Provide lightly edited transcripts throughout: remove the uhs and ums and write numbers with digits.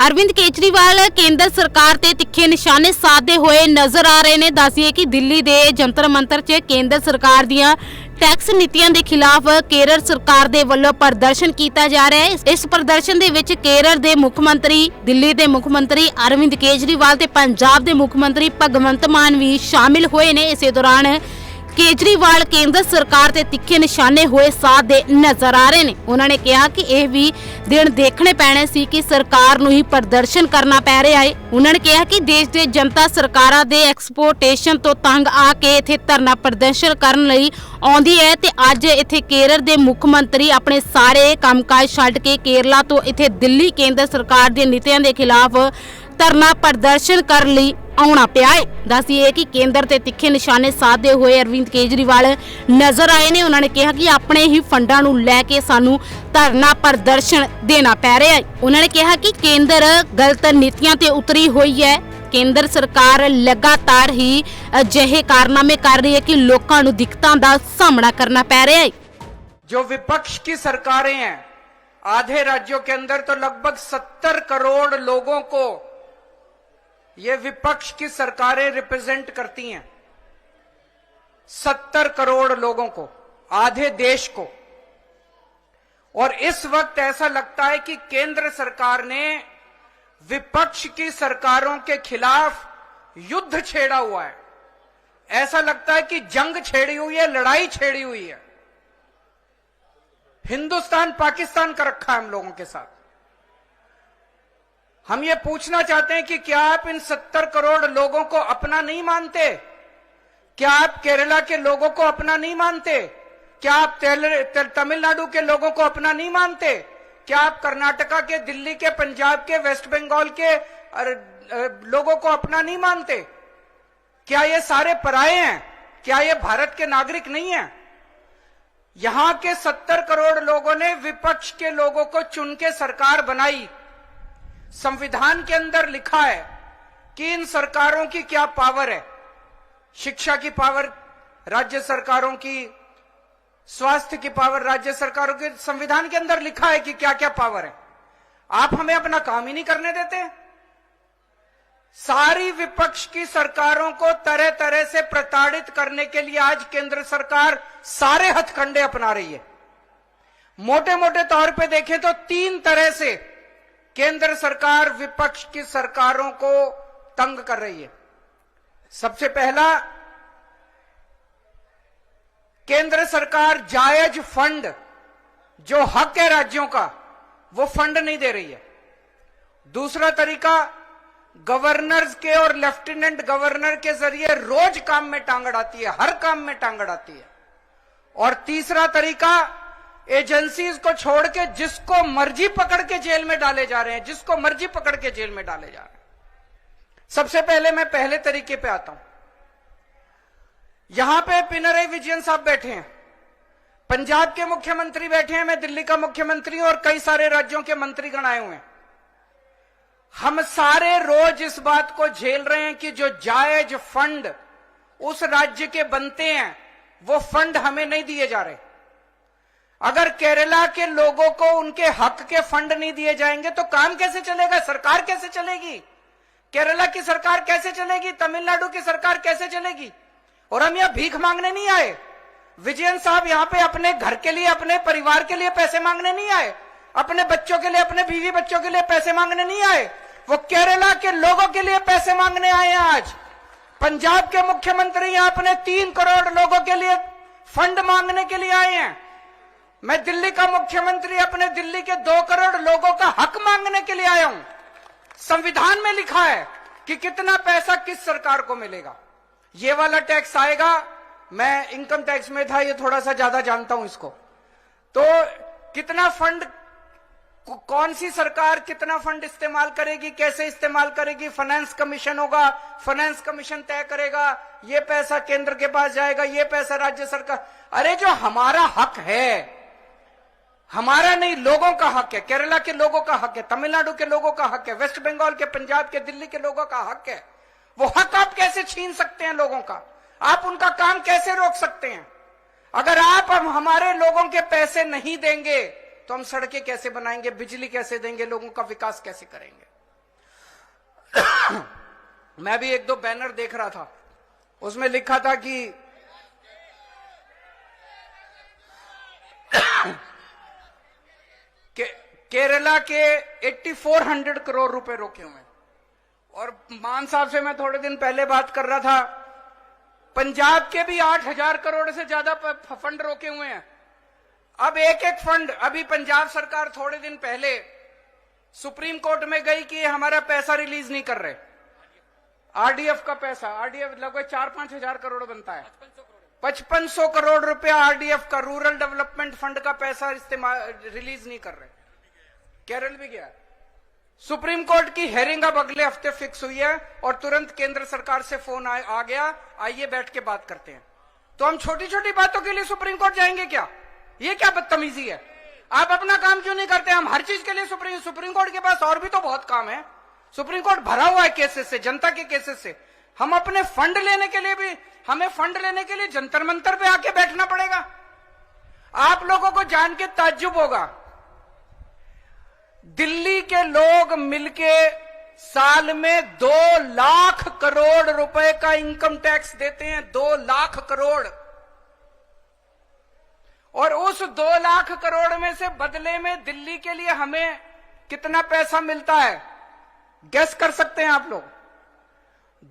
अरविंद केजरीवाल केंद्र सरकार ते तिखे निशाने साधते हुए नजर आ रहे ने। दसिए कि दिल्ली दे जंतर मंतर च केंद्र सरकार दियां टैक्स नीतियां दे खिलाफ केरल सरकार दे वल्लों प्रदर्शन किया जा रहा है। इस प्रदर्शन दे विच केरल दे मुख्यमंत्री, दिल्ली दे मुख्यमंत्री अरविंद केजरीवाल ते पंजाब दे मुख्यमंत्री भगवंत मान भी शामिल हुए ने। इस दौरान केजरीवाल केंद्र सरकार ते तिखे निशाने हुए साधते नजर आ रहे ने। उन्होंने कहा कि यह भी दिन देखने पैने सी कि सरकार नूं ही प्रदर्शन करना पै रहा है। उन्होंने कहा कि देश दे जनता सरकारां दे एक्सपोर्टेशन तो तंग आके इत्थे धरना प्रदर्शन करन लई आउंदी है ते अज इत्थे केरल दे मुख्यमंत्री अपने सारे कामकाज छड्ड के केरला तो इत्थे दिल्ली केंद्र सरकार दी नीतियां दे खिलाफ धरना प्रदर्शन कर लई आउणा पिया है। दसिए कि केंद्र ते तिखे निशाने साधते हुए अरविंद केजरीवाल नजर आए ने। उन्होंने कहा कि अपने ही फंडां नूं लैके सानू धरना प्रदर्शन देना पै रहा है। उन्होंने कहा कि केंद्र गलत नीतियां ते उतरी हुई है। केंद्र सरकार लगातार ही अजिहे कारनामे कर रही है कि लोकां नूं दिक्कतां दा सामना करना पै रहा है। जो विपक्ष की सरकारें हैं, आधे राज्यों के अंदर तो लगभग 70 करोड़ लोगों को ये विपक्ष की सरकारें रिप्रेजेंट करती हैं। 70 करोड़ लोगों को, आधे देश को। और इस वक्त ऐसा लगता है कि केंद्र सरकार ने विपक्ष की सरकारों के खिलाफ युद्ध छेड़ा हुआ है। ऐसा लगता है कि जंग छेड़ी हुई है, लड़ाई छेड़ी हुई है। हिंदुस्तान पाकिस्तान का रखा है हम लोगों के साथ। हम ये पूछना चाहते हैं कि क्या आप इन 70 करोड़ लोगों को अपना नहीं मानते? क्या आप केरला के लोगों को अपना नहीं मानते? क्या आप तमिलनाडु के लोगों को अपना नहीं मानते? क्या आप कर्नाटका के, दिल्ली के, पंजाब के, वेस्ट बंगाल के लोगों को अपना नहीं मानते? क्या ये सारे पराये हैं? क्या ये भारत के नागरिक नहीं हैं? यहां के 70 करोड़ लोगों ने विपक्ष के लोगों को चुन के सरकार बनाई। संविधान के अंदर लिखा है कि इन सरकारों की क्या पावर है। शिक्षा की पावर राज्य सरकारों की, स्वास्थ्य की पावर राज्य सरकारों की। संविधान के अंदर लिखा है कि क्या क्या पावर है। आप हमें अपना काम ही नहीं करने देते। सारी विपक्ष की सरकारों को तरह तरह से प्रताड़ित करने के लिए आज केंद्र सरकार सारे हथकंडे अपना रही है। मोटे मोटे तौर पे देखें तो 3 तरह से केंद्र सरकार विपक्ष की सरकारों को तंग कर रही है। सबसे पहला, केंद्र सरकार जायज फंड, जो हक है राज्यों का, वो फंड नहीं दे रही है। दूसरा तरीका, गवर्नर्स के और लेफ्टिनेंट गवर्नर के जरिए रोज काम में टांग अड़ाती है, हर काम में टांग अड़ाती है। और तीसरा तरीका, एजेंसीज को छोड़ के जिसको मर्जी पकड़ के जेल में डाले जा रहे हैं, जिसको मर्जी पकड़ के जेल में डाले जा रहे हैं। सबसे पहले मैं पहले तरीके पे आता हूं। यहां पे पिनरई विजयन साहब बैठे हैं, पंजाब के मुख्यमंत्री बैठे हैं, मैं दिल्ली का मुख्यमंत्री हूं और कई सारे राज्यों के मंत्रीगण आए हुए हैं। हम सारे रोज इस बात को झेल रहे हैं कि जो जायज फंड उस राज्य के बनते हैं, वो फंड हमें नहीं दिए जा रहे। अगर केरला के लोगों को उनके हक के फंड नहीं दिए जाएंगे तो काम कैसे चलेगा? सरकार कैसे चलेगी? केरला की सरकार कैसे चलेगी? तमिलनाडु की सरकार कैसे चलेगी? और हम यहां भीख मांगने नहीं आए। विजयन साहब यहां पे अपने घर के लिए, अपने परिवार के लिए पैसे मांगने नहीं आए, अपने बच्चों के लिए, अपने बीवी बच्चों के लिए पैसे मांगने नहीं आए। वो केरला के लोगों के लिए पैसे मांगने आए हैं। आज पंजाब के मुख्यमंत्री यहां अपने 3 करोड़ लोगों के लिए फंड मांगने के लिए आए हैं। मैं दिल्ली का मुख्यमंत्री अपने दिल्ली के 2 करोड़ लोगों का हक मांगने के लिए आया हूं। संविधान में लिखा है कि कितना पैसा किस सरकार को मिलेगा। ये वाला टैक्स आएगा, मैं इनकम टैक्स में था, ये थोड़ा सा ज्यादा जानता हूं इसको। तो कितना फंड, कौन सी सरकार कितना फंड इस्तेमाल करेगी, कैसे इस्तेमाल करेगी, फाइनेंस कमीशन होगा, फाइनेंस कमीशन तय करेगा, ये पैसा केंद्र के पास जाएगा, ये पैसा राज्य सरकार। अरे जो हमारा हक है, हमारा नहीं, लोगों का हक है, केरला के लोगों का हक है, तमिलनाडु के लोगों का हक है, वेस्ट बंगाल के, पंजाब के, दिल्ली के लोगों का हक है। वो हक आप कैसे छीन सकते हैं लोगों का? आप उनका काम कैसे रोक सकते हैं? अगर आप हमारे लोगों के पैसे नहीं देंगे तो हम सड़कें कैसे बनाएंगे, बिजली कैसे देंगे, लोगों का विकास कैसे करेंगे? मैं भी एक दो बैनर देख रहा था, उसमें लिखा था कि केरला के 8400 करोड़ रुपए रोके हुए हैं। और मान साहब से मैं थोड़े दिन पहले बात कर रहा था, पंजाब के भी 8000 करोड़ से ज्यादा फंड रोके हुए हैं। अब एक एक फंड, अभी पंजाब सरकार थोड़े दिन पहले सुप्रीम कोर्ट में गई कि हमारा पैसा रिलीज नहीं कर रहे। आरडीएफ का पैसा, आरडीएफ लगभग 4-5 हजार करोड़ बनता है, 5500 करोड़ रुपया आरडीएफ का, रूरल डेवलपमेंट फंड का पैसा इस्तेमाल रिलीज नहीं कर रहे। केरल भी गया। सुप्रीम कोर्ट की हेयरिंग अब अगले हफ्ते फिक्स हुई है और तुरंत केंद्र सरकार से फोन आ गया, आइए बैठ के बात करते हैं। तो हम छोटी छोटी बातों के लिए सुप्रीम कोर्ट जाएंगे क्या? ये क्या बदतमीजी है? आप अपना काम क्यों नहीं करते? हम हर चीज के लिए सुप्रीम कोर्ट के पास और भी तो बहुत काम है। सुप्रीम कोर्ट भरा हुआ है केसेस से, जनता के केसेस से। हम अपने फंड लेने के लिए भी, हमें फंड लेने के लिए जंतर मंतर पे आके बैठना पड़ेगा। आप लोगों को जान के ताज्जुब होगा, दिल्ली के लोग मिलके साल में 2 लाख करोड़ रुपए का इनकम टैक्स देते हैं, 2 लाख करोड़। और उस 2 लाख करोड़ में से बदले में दिल्ली के लिए हमें कितना पैसा मिलता है, गेस कर सकते हैं आप लोग?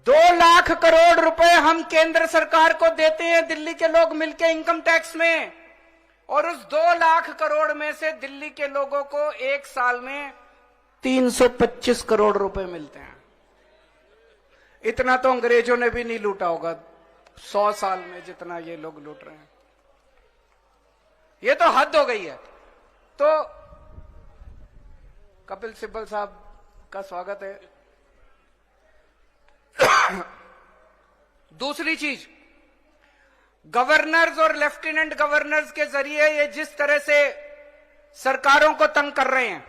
2 लाख करोड़ रुपए हम केंद्र सरकार को देते हैं दिल्ली के लोग मिलके इनकम टैक्स में। और उस 2 लाख करोड़ में से दिल्ली के लोगों को एक साल में 325 करोड़ रुपए मिलते हैं। इतना तो अंग्रेजों ने भी नहीं लूटा होगा 100 साल में जितना ये लोग लूट रहे हैं। ये तो हद हो गई है। तो कपिल सिब्बल साहब का स्वागत है। दूसरी चीज, गवर्नर्स और लेफ्टिनेंट गवर्नर्स के जरिए ये जिस तरह से सरकारों को तंग कर रहे हैं,